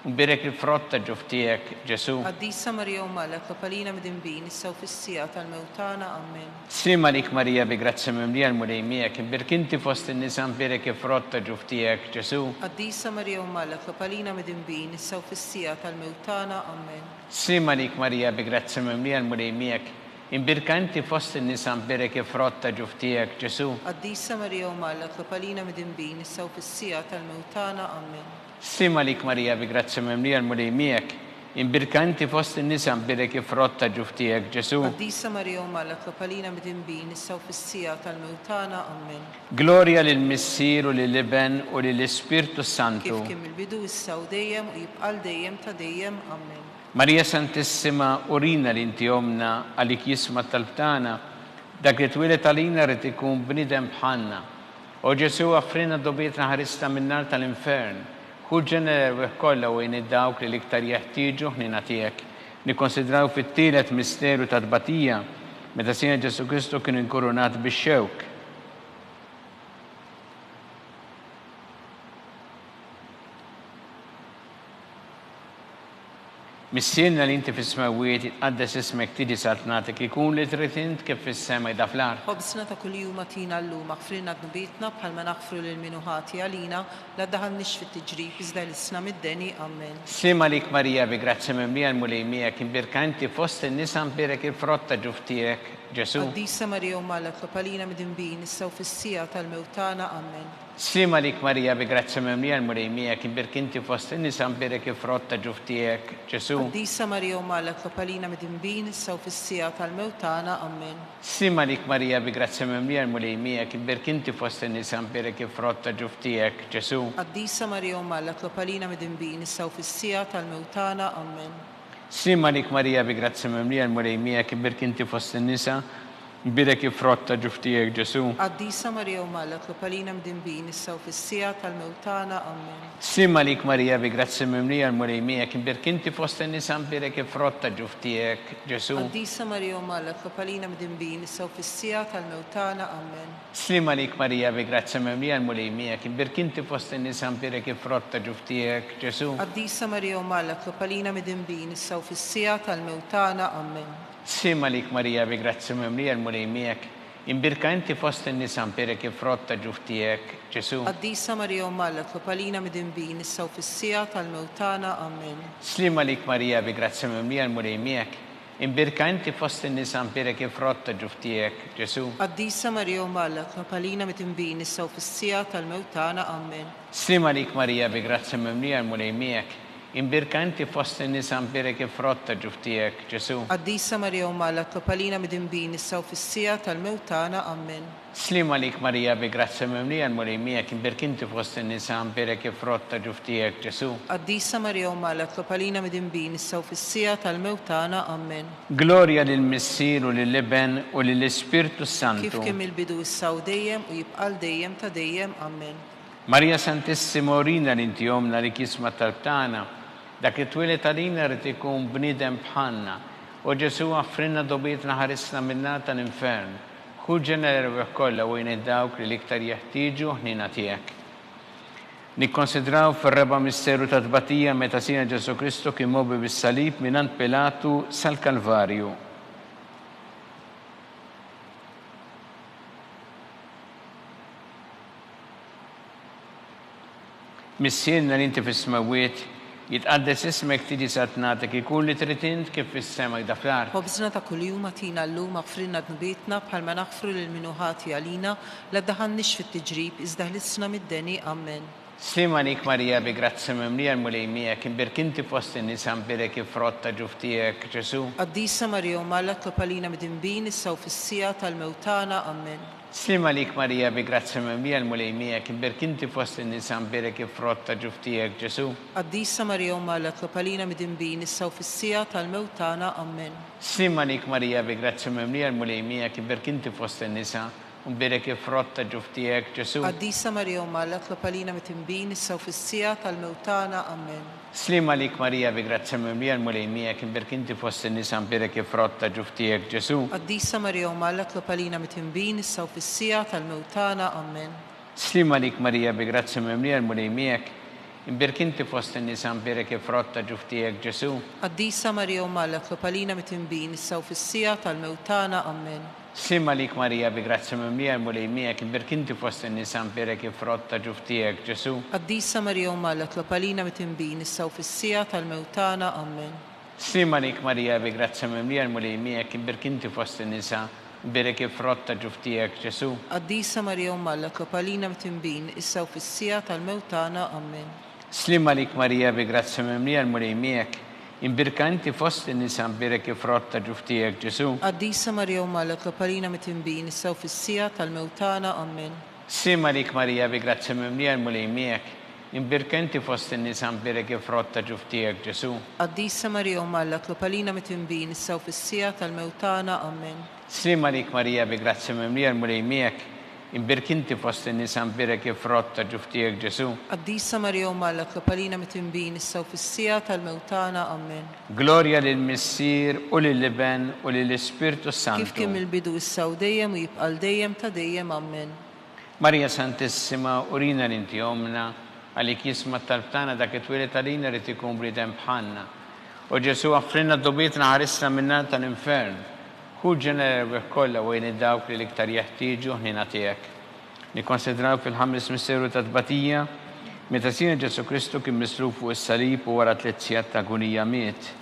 Nbirek il-frott ta' ġuf tiegħek, Ġesu. Qaddisa Marija u Malek, Kapalina midinbin, issa u fis-sija tal-mewtana, amen. Slima lik Marija bi grazzi mimlija l-mulej miegħek, nbirek inti fost in-nisa nbirek il-frott ta' ġuf tiegħek, Ġesu. Qaddisa Marija u Malek, Kapalina midinbin, issa u fis-sija tal-mewtana, amen. Slima lik Marija bi grazzi mimlija l-mulej miegħek, nbirka inti fost in-nisa nbirek il-frott ta' ġuf tiegħek, Ġesu. Qaddisa Marija u Malek, Kapalina midinbin, issa u fis-sija tal-mewtana, amen. Slima lik Marija bi grazzi mimlija l-mulej miegħek, nbirka inti fost in-nisa nbirek il-frott ta' ġuf tiegħek, Ġesu. Qaddisa Marija u Malek, Kapalina midinbin, issa u fis-sija tal-mewtana, amen. Gloria lill-Missier u lill-Iben u lill-Ispirtu Santu. Kif kien il-bidu issa u dejjem u jibqal dejjem ta' dejjem, amen. Marija Santissima, urina li inti omna għalik jisma talbtana, dak li twilet għalina rrit ikun bnidem bħanna. O Ġesu għafrina dobietna ħarista minnar tal-infern, ġener kolla u id-dawk li liktar jeħtieġu ħnina tiegħek. Nikkonsidraw fit-tielet misteru ta' tbatija, meta Sina Ġesu Kristu kien inkurunat bix-xewk. Missielna li inti fis-smawiet jitqaddes ismek tiġi satnatek ikun li trid int kif fis-sema jda fl-art. Ħobsna ta' kuljum atina llum aħfrilna dnubietna bħalma naħfru lil min ħati għalina la daħalniex fit-tiġrib iżda l-isna mid-deni, amen. Slima lik Marija bi grazzi mimlija l-mulej miegħek inbirka inti fost in-nisa nbirek il-frott ta' ġuf tiegħek, Ġesu. Qaddisa Marija u Malek, Kapalina midinbin, issa u fis-sija tal-mewtana, amen. Slima lik Marija bi grazzi mimlija l-mulej miegħek inbirka inti fost in-nisa nbirek il-frott ta' ġuf tiegħek, Ġesu. Qaddisa Marija u Malek, Kapalina midinbin, issa u fis-sija tal-mewtana, amen. Slima lik Marija bi grazzi mimlija l-mulej miegħek inbirka inti fost in-nisa nbirek il-frott ta' ġuf tiegħek, Ġesu. Qaddisa Marija u Malek, Kapalina midinbin, issa u fis-sija tal-mewtana, amen. Slima lik Marija bi grazzi mimlija l-mulej miegħek inbirka inti fost in-nisa nbirek il-frott ta' ġuf tiegħek, Ġesu. Qaddisa Marija u Malek, Kapalina midinbin, issa u fis-sija tal-mewtana, amen. Slima lik Marija bi grazzi mimlija l-mulej miegħek inbirka inti fost in-nisa nbirek il-frott ta' ġuf tiegħek, Ġesu. Qaddisa Marija u Malek, Kapalina midinbin, issa u fis-sija tal-mewtana, amen. Slima lik Marija bi grazzi mimlija l-mulej miegħek inbirka inti fost in-nisa nbirek il-frott ta' ġuf tiegħek, Ġesu. Qaddisa Marija u Malek, Kapalina midinbin, issa u fis-sija tal-mewtana, amen. Slima lik Marija bi grazzi mimlija l-mulej miegħek inbirka inti fost in-nisa nbirek il-frott ta' ġuf tiegħek, Ġesu. Qaddisa Marija u Malek, Kapalina midinbin, issa u fis-sija tal-mewtana, amen. Slima lik Marija bi grazzi mimlija l-mulej miegħek inbirka inti fost in-nisa nbirek il-frott ta' ġuf tiegħek, Ġesu. Qaddisa Marija u Malek, Kapalina midinbin, issa u fis-sija tal-mewtana, amen. Slima lik Marija bi grazzi mimlija l-mulej miegħek inbirka inti fost in-nisa nbirek il-frott ta' ġuf tiegħek, Ġesu. Qaddisa Marija u Malek, Kapalina midinbin, issa u fis-sija tal-mewtana, amen. Slima lik Marija bi grazzi mimlija l-mulej miegħek inbirka inti fost in-nisa nbirek il-frott ta' ġuf tiegħek, Ġesu. Qaddisa Marija u Malek, Kapalina midinbin, issa u fis-sija tal-mewtana, amen. Gloria lill-Missier u lill-Iben u lill-Ispirtu Santu. Kif kien il-bidu issa u dejjem u jibqal dejjem ta' dejjem, amen. Marija Santissima, urina li inti omna li kisma talbtana, dak li twilet għalina rrit ikun bnidem bħanna. O Ġesu għaffrinna dobietna ħarisna minnar tal-infern, ġener kolla u id-dawk li liktar jeħtieġu ħnina tiegħek. Nikkonsidraw fir-reba misteru ta' tbatija meta Sina Ġesu Kristu kien mobi bis-salib minant Pilatu sal-Kalvarju. Missielna li inti fis-smawiet jitqaddes ismek tiġi satnatek ikun li trid int kif fis-sema jda fl-art. Ħobsna ta' kuljum atina llum aħfrilna dnubietna bħalma naħfru lil min ħati għalina la daħalniex fit-tiġrib iżda ħlisna mid-deni, amen. Slima lik Marija bi grazzi mimlija l-mulej miegħek inbirka inti fost in-nisa nbirek il-frott ta' ġuf tiegħek, Ġesu. Qaddisa Marija u Malek, Kapalina midinbin, issa u fis-sija tal-mewtana, amen. Slima lik Marija bi grazzi mimlija l-mulej miegħek inbirka inti fost in-nisa nbirek il-frott ta' ġuf tiegħek, Ġesu. Qaddisa Marija u Malek, Kapalina midinbin, issa u fis-sija tal-mewtana, amen. Slima lik Marija bi grazzi mimlija l-mulej miegħek inbirka inti fost in-nisa nbirek il-frott ta' ġuf tiegħek, Ġesu. Qaddisa Marija u Malek, Kapalina midinbin, issa u fis-sija tal-mewtana, amen. Slima lik Marija bi grazzi mimlija l-mulej miegħek inbirka inti fost in-nisa nbirek il-frott ta' ġuf tiegħek, Ġesu. Qaddisa Marija u Malek, Kapalina midinbin, issa u fis-sija tal-mewtana, amen. Slima lik Marija bi grazzi mimlija l-mulej miegħek imbirk inti fost in-nisa nbirek il-frott ta' ġuf tiegħek Ġesu. Qaddisa Marija Umma l-Etlop għalina mit-tinbin issa u fis-sija tal-mewtana. Amen. Slim għalik Marija bi grazzja mimlija l-mulej miegħek, imbirk inti fost in-nisa nbirek il-frott ta' ġuf tiegħek Ġesu. Qaddisa Marija Umma l-Etlop għalina mit-tinbin issa u fis-sija tal-mewtana. Amen. Slim għalik Marija bi grazzja mimlija l-mulej miegħek, imbirk inti fost in-nisa nbirek il-frott ta' ġuf tiegħek Ġesu. Qaddisa Marija Umma l-Etlop għalina mit-tinbin issa u fis-sija tal-mewtana. Amen. Slim għalik Marija bi grazzja mimlija l-mulej miegħek, imbirka inti fost in-nisa nbirek il-frott ta' ġuf tiegħek Ġesu. Qaddisa Marija Umma l-Etlop għalina mit-tinbin issa u fis-sija tal-mewtana. Amen. Slim għalik Marija bi grazzja mimlija l-mulej miegħek, imbirka inti fost in-nisa nbirek il-frott ta' ġuf tiegħek Ġesu. Qaddisa Marija Umma l-Etlop għalina mit-tinbin issa u fis-sija tal-mewtana. Amen. Slim għalik Marija bi grazzja mimlija l-mulej miegħek, imbirk inti fost in-nisa nbirek il-frott ta' ġuf tiegħek Ġesu. Qaddisa Marija Umma l-Etlop għalina mit-tinbin issa u fis-sija tal-mewtana. Amen. Glorja lill-Missier u lill-Iben u lill-Ispirtu Santu. Kif kien mill-bidu issa u dejjem u jibqal dejjem ta' dejjem. Amen. Marija Santissima, urina l-inti omna, għalik jisma talbtana dak it-twilet għalina rrit ikun bridem bħanna. U Ġesu għaffrinna d-dobietna ħarisna minna tal-infern. Hu ġenerew kollha wejn id-dawk li l-iktar jeħtieġu ħnina tiegħek. Nikkonsidraw fil-ħames misteru ta' tbatija, meta Sina Ġesu Kristu kien misluf fuq is-salib u wara 3 sigħat ta' agonija miet.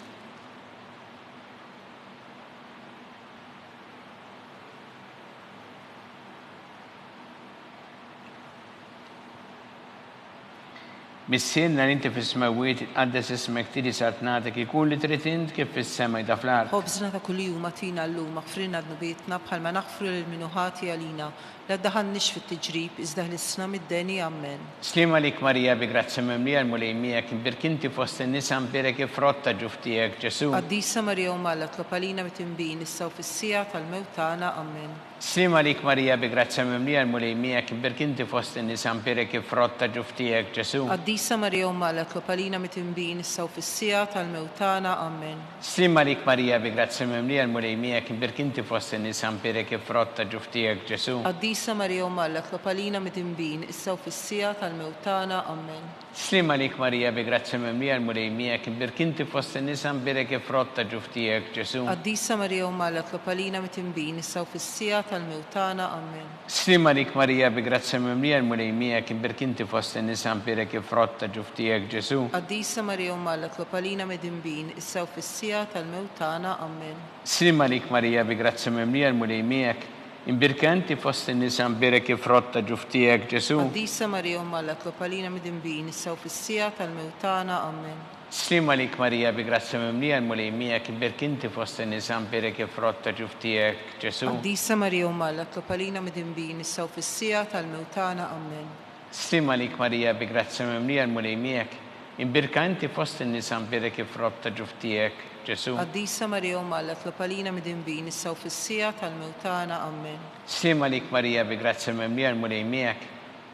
Missienna li inti fis-smawiet tqaddes ismek tiedi sar tnatek ikun li trid int kif fis-sema jda fl-art. Ħobżna ta' kuljum atina llum aħfrilna dnubietna bħalma naħfru lil minuħati għalina la ddaħalniex fit-tiġrib iżda ħlisna mid-deni. Amen. Slim għalik Marija bi grazzja mimlija l-mulej miegħek, imbirk inti fost in-nisa nbirek il-frott ta' ġuf tiegħek Ġesu. Qaddisa Marija Umma l-Etlop għalina mit-tinbin issa u fis-sija tal-mewtana. Amen. Slim għalik Marija bi grazzja mimlija l-mulej miegħek, imbirk inti fost in-nisa nbirek il-frott ta' ġuf tiegħek Ġesu. Qaddisa Marija Umma l-Etlop għalina mit-tinbin issa u fis-sija tal-mewtana. Amen. Slim għalik Marija bi grazzja mimlija l-mulej miegħek, imbirk inti fost in-nisa nbirek il-frott ta' ġuf tiegħek Ġesu. Qaddisa Marija Umma l-Etlop għalina mit-tinbin issa u fis-sija tal-mewtana. Amen. Slim għalik Marija bi grazzja mimlija l-mulej miegħek, imbirk inti fost in-nisa nbirek il-frott ta' ġuf tiegħek Ġesu. Qaddisa Marija Umma l-Etlop għalina mit-tinbin issa u fis-sija tal-mewtana. Amen. Slim għalik Marija bi grazzja mimlija l-mulej miegħek, imbirk inti fost in-nisa nbirek il-frott ta' ġuf tiegħek Ġesu. Qaddisa Marija Umma l-Etlop għalina mit-tinbin issa u fis-sija tal-mewtana. Amen. Slim għalik Marija bi grazzja mimlija l-mulej miegħek, imbirk inti fost in-nisa nbirek il-frott ta' ġuf tiegħek Ġesu. Qaddisa Marija Umma l-Etlop għalina mit-tinbin issa u fis-sija tal-mewtana. Amen. Slim għalik Marija bi grazzja mimlija l-mulej miegħek, imbirk inti fost in-nisa nbirek il-frott ta' ġuf tiegħek Ġesu. Qaddisa Marija Umma l-Etlop għalina mit-tinbin issa u fis-sija tal-mewtana. Amen. Slim għalik Marija bi grazzja mimlija l-mulej miegħek, imbirk inti fost in-nisa nbirek il-frott ta' ġuf tiegħek Ġesu. Qaddisa Marija Umma l-Etlop għalina mit-tinbin issa u fis-sija tal-mewtana. Amen. Slim għalik Marija bi grazzja mimlija l-mulej miegħek,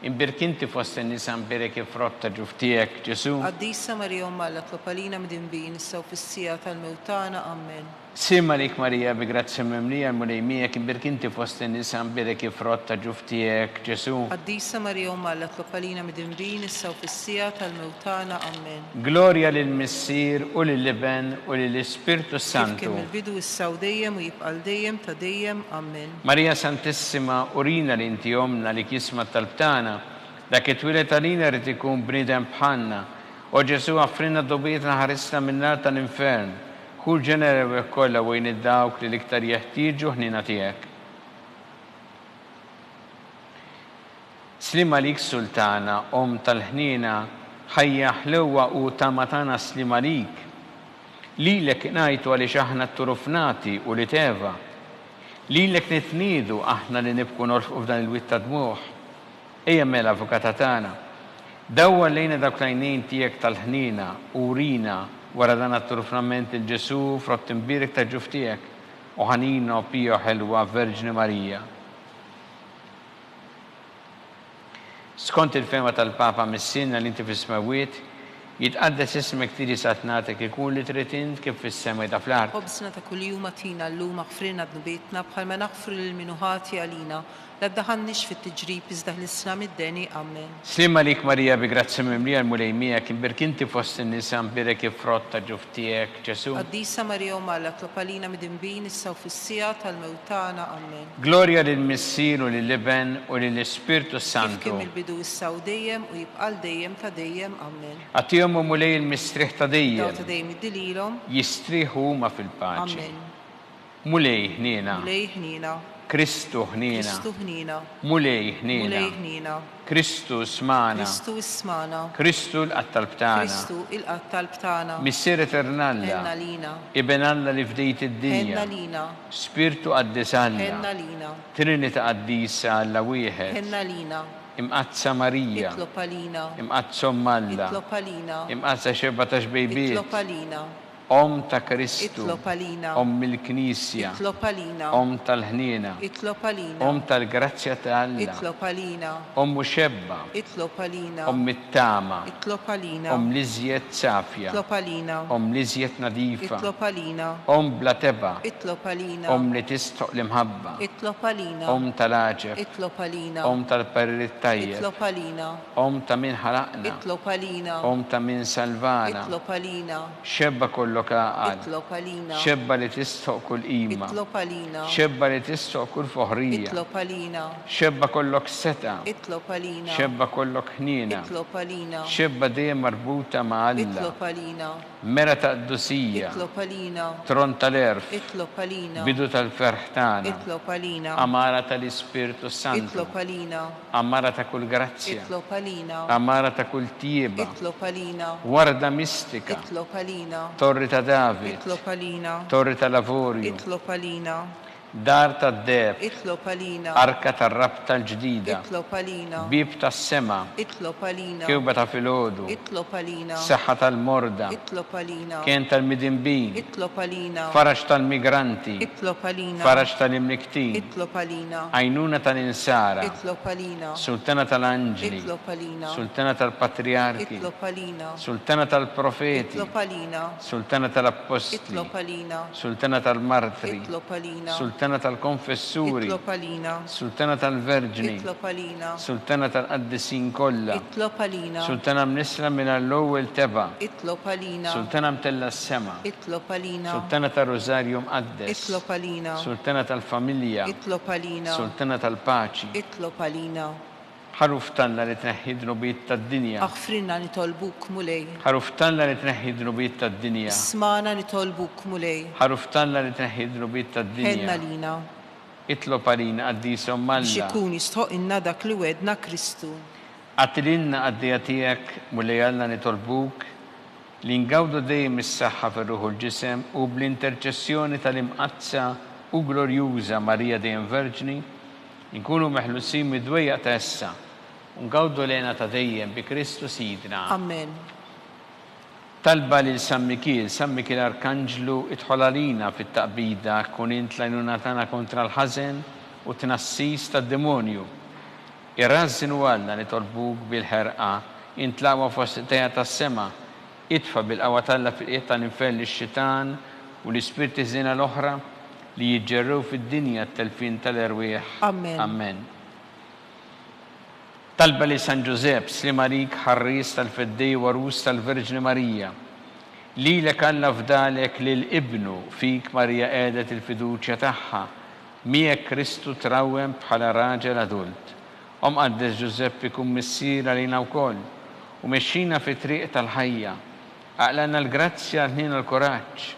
imbirk inti fost in-nisa nbirek il-frott ta' ġuf tiegħek Ġesu. Qaddisa Marija Umma l-Etlop għalina mit-tinbin issa u fis-sija tal-mewtana. Amen. Slim għalik Marija bi grazzja mimlija l-mulej miegħek, imbirk inti fost in-nisa nbirek il-frott ta' ġuf tiegħek Ġesu. Qaddisa Marija Umma l-Etlop għalina mit-tinbin issa u fis-sija tal-mewtana. Amen. Glorja lill-Missier u lill-Iben u lill-Ispirtu Kif Santu. kien mill-bidu issa u dejjem u jibqal dejjem ta' dejjem. Amen. Marija Santissima, urina l-inti omna li kisma talbtana, dak it-twilet għalina rrit ikun bnidem bħanna. U Ġesu għaffrinna d-dobietna ħarisna minnar tal-infern. Hu ġenerew kollha wejn id-dawk li l-iktar jeħtieġu ħnina tiegħek. Slim għalik Sultana, om tal-ħnina, ħajja ħlewwa u tamatana slim għalik. Lilek ngħidu għaliex aħna t-turufnati u li teva. Lilek nitniedu aħna li nibku norfqu f'dan il-witt ta' dmuħ. Ejja mela avukata tagħna. Dawwa lejna dawk l-għajnejn tiegħek tal-ħnina u urina wara dan at-turufnament il-Ġesu frott imbirek ta' ġuf tiegħek u ħanina u pija ħelwa Verġni Marija. Skont il-fema tal-Papa missinna li inti fis-smawiet, jitqaddes ismek tiedi sar tnatek ikun li trid int kif fis-sema jda fl-art. Ħobżna ta' kuljum atina llum aħfrilna dnubietna bħalma naħfru lil minuħati għalina la ddaħannix fit-tiġrib iżda ħlisna mid-deni. Amen. Slima lik Marija bi grazzi mimlija l-mulejmija kien berkinti fost in-nisa mbirek ifrotta ġuftijek Ġesu. Qaddisa Marija u Malla tlopalina mid-imbin issa u fis-sija tal-mewtana. Amen. Gloria lill-Missier u lill-Iben u lill-Ispirtu Kif Santu. kien mill-bidu issa u dejjem u jibqal dejjem ta' dejjem. Amen. Għatijom u mulej il-mistriħ ta' Daw ta' dejjem. dejjem id-dililhom. Jistriħu ma fil-paċi. Amen. Mulej ħnina. Mulej ħnina. Kristu ħnina. Kristu ħnina. Mulej ħnina. Mulej ħnina. Kristu smana. Kristu ismana. Kristu l-qattal btana. Kristu il-qattal btana. Missier Henna eternalla. lina. Iben Alla li fdejt Henna id-dinja. lina. Spirtu qaddisalla. Henna lina. Trinita qaddisa alla wieħed. Henna lina. Imqazza Marija. Itlopalina. Imqazza Malla. Itlopalina. Imqazza 14 bejbiet. Itlopalina. Om ta' Kristu. Itlopalina. Om il-Knisja. Itlopalina. Om tal-ħnina. Itlopalina. Om tal-grazzja ta' Alla. Itlopalina. Om muxebba. Itlopalina. Om it-tama. Itlopalina. Om liżjed safja. Itlopalina. Om liżjed nadifa. Itlopalina. Om bla teba. Itlopalina. Om li tistoq l-imħabba. Itlopalina. Om tal-aġeb. Itlopalina. Om tal-parir tajjeb. Itlopalina. Om ta' min ħalaqna. Itlopalina. Om ta' min salvana. Itlopalina. Xebba kollu kaqal. Itlopalina. Xebba li tistoq kull ima. Itlopalina. Xebba li tistoq kull foħrija. Itlopalina. Xebba kollok seta. Itlopalina. Xebba kollok ħnina. Itlopalina. Xebba dejjem marbuta ma' Alla. Itlopalina. Mera ta' d-dusija. Itlopalina. Tron tal-erf. Itlopalina. Bidu tal-ferħtana. Itlopalina. Amara tal-Ispirtu Santu. Itlopalina. Amara ta' kull grazzja. Itlopalina. Amara ta' kull tieba. Itlopalina. Warda mistika. Itlopalina. Torri ta' David. Itlopalina. Torri ta' Lavorju. Itlopalina. Dar ta' Deb. Itlopalina. Arka ta' rab tal-ġdida. Itlopalina. Bib ta' sema. Itlopalina. Kewba ta' filodu. Itlopalina. Seħħa tal-morda. Itlopalina. Kien tal-midinbin. Itlopalina. Faraġ tal-migranti. Itlopalina. Faraġ tal-imniktin. Itlopalina. Għajnuna tal-insara. Itlopalina. Sultana tal-anġli. Itlopalina. Sultana tal-patriarki. Itlopalina. Sultana tal-profeti. Itlopalina. Sultana tal-apostli. Itlopalina. Sultana tal-martri. Itlopalina. Sultana tal-konfessuri. Itlopalina. Sultana tal-verġni. Itlopalina. Sultana tal-qaddisin kollha. Itlopalina. Sultana mnisla minn l-ewwel teba. Itlopalina. Sultana mtella s-sema. Itlopalina. Sultana tal-Rożarju mqaddes. Itlopalina. Sultana tal-familja. Itlopalina. Sultana tal-paċi. Itlopalina. Ħaruf talla li tneħħi dnubiet tad-dinja. Aħfrinna nitolbuk mulej. Ħaruf talla li tneħħi dnubiet tad-dinja. Smana nitolbuk mulej. Ħaruf talla li tneħħi dnubiet Henna tad-dinja. lina. Itlob għalina għaddisom Biex Malla. ikun jistħoq inna dak li wedna Kristu. Għatilinna għaddija tijak mulej għalla nitolbuk li ngawdu dejjem is-saħħa fir-ruħu l-ġisem u bl-interċessjoni tal-imqazza u glorjuża Marija dejjem Verġni nkunu meħlusin mid-dwejja ta' issa u ngawdu lejna ta' dejjem bi Kristu Sidna. Amen. Talba lil San Mikil Arkanġlu idħol għalina fit-taqbida kun int lajnuna tagħna kontra l-ħażen u tnassis tad-demonju. Irrażżinu Alla nitolbuk bil-ħerqa intlaqwa fost teja tas-sema. Itfa' bil-qawwa Alla fil-qiegħ tal-infell ix-xitan u l-ispirti żiena l-oħra li jiġġerrew fid-dinja t-telfin tal-erwieħ. Amen. Amen. Talba li San Giuseppe, Slimarik, ħarris tal-feddej warus tal-Verġni Marija. Lilek Alla fdalek lil-ibnu fik Marija qiegħdet il-fiduċja tagħha. Miegħek Kristu trawwem bħala raġel adult. Qaddes Giuseppe kun missier għalina wkoll u mexxina fi triq tal-ħajja. Aqlanna l-grazzja ħnina l-kuraġġ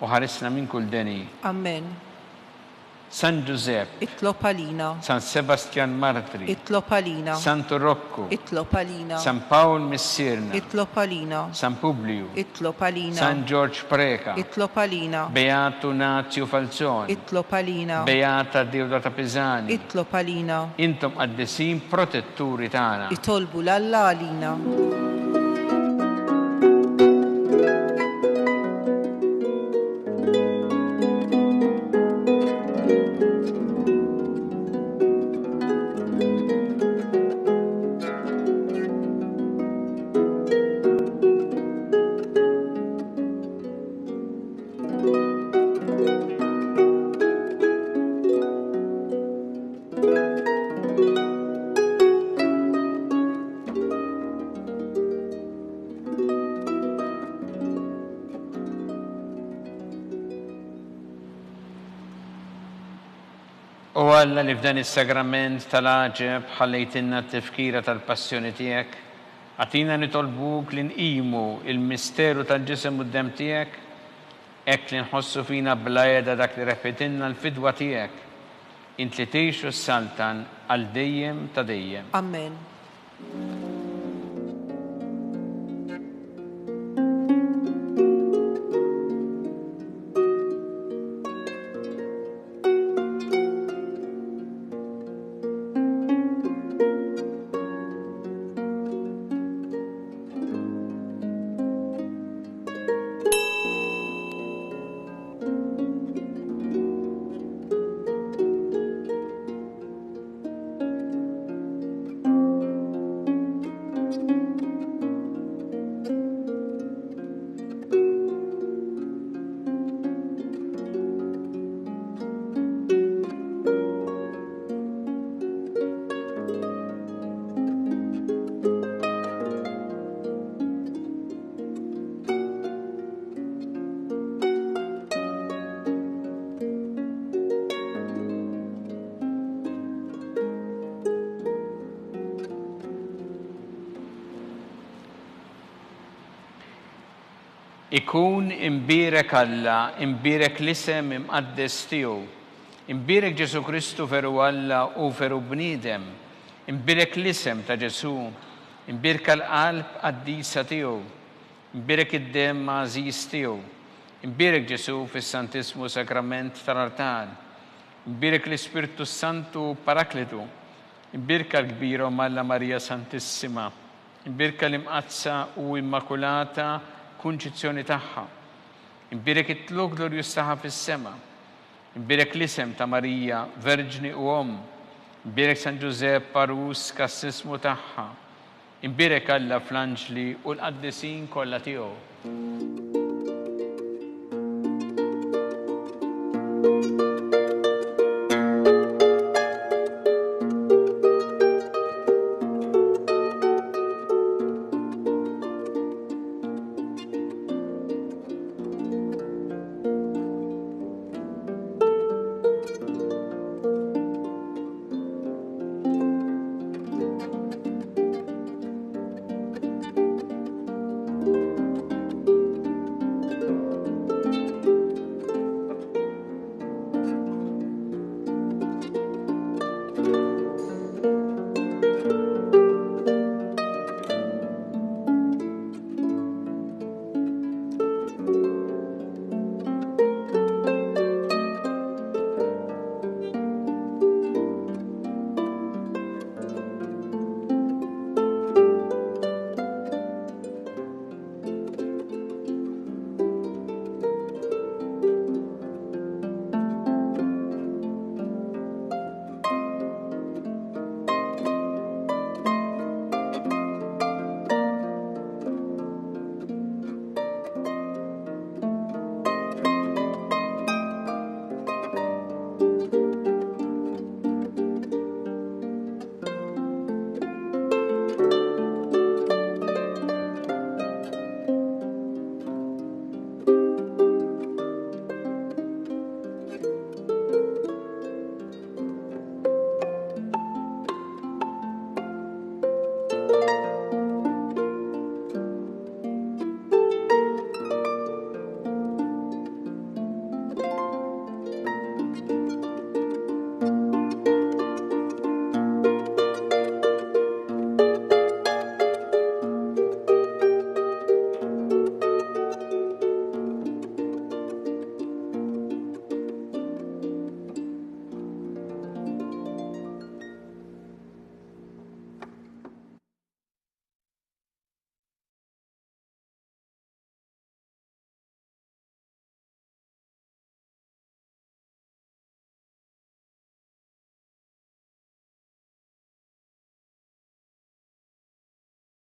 u ħarisna minn kull deni. Amen. San Giuseppe, Itlopalina. San Sebastian Martri, Itlopalina. Santo Rocco, Itlopalina. San Paul Missirna, Itlopalina. San Publio, Itlopalina. San George Preca, Itlopalina. Beato Nazio Falzoni, Itlopalina. Beata Deodata Pisani. Itlopalina. Intom għaddesin protetturi tagħna. Itolbu l-Alla għalina. U Alla li f'dan is-sagrament tal-aġeb ħallejtinna t-tifkira tal-passjoni tiegħek, għatina nitolbuk li nqimu il-misteru tal-ġisem u d-dem tiegħek, hekk li nħossu fina blajeda dak li repetinna l-fidwa tiegħek, int li tgħixu s-saltan għal dejjem ta' dejjem. Amen. Ikun imbirek Alla, imbirek l-isem imqaddes tiegħu, imbirek Ġesu Kristu veru Alla u veru bniedem, imbirek l-isem ta' Ġesu, imbirek l-qalb qaddisa tiegħu, imbirek id-dem għażiż tiegħu, imbirek Ġesu fis-Santismu Sakrament tal-Artal, imbirek l-Ispirtu Santu Parakletu, imbirek l-kbirhom Alla Marija Santissima, imbirek l-imqazza u immakulata kunċizzjoni tagħha. Imbirek it-tluk glorjus tagħha fis-sema. Imbirek l-isem ta' Marija, Verġni u Om. Imbirek San Giuseppe Parus kas-sismu tagħha. Imbirek Alla fl-anġli u l-qaddisin kollha tiegħu.